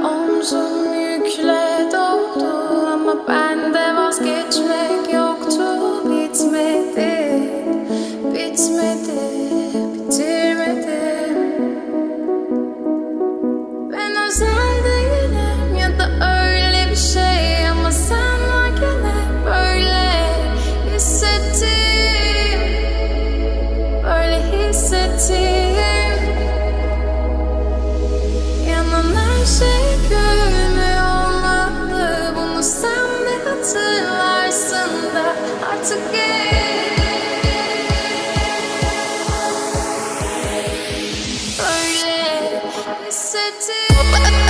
Omzum yükle doldu ama bende vazgeçmek yoktu. Bitmedi, bitmedi, bitirmedim. Ben özel değilim ya da öyle bir şey, ama sen varken hep böyle hissettim, böyle hissettim. Yanan her şey görünmüyor olmalı, bunu sen de hatırlarsın da artık böyle hissettim.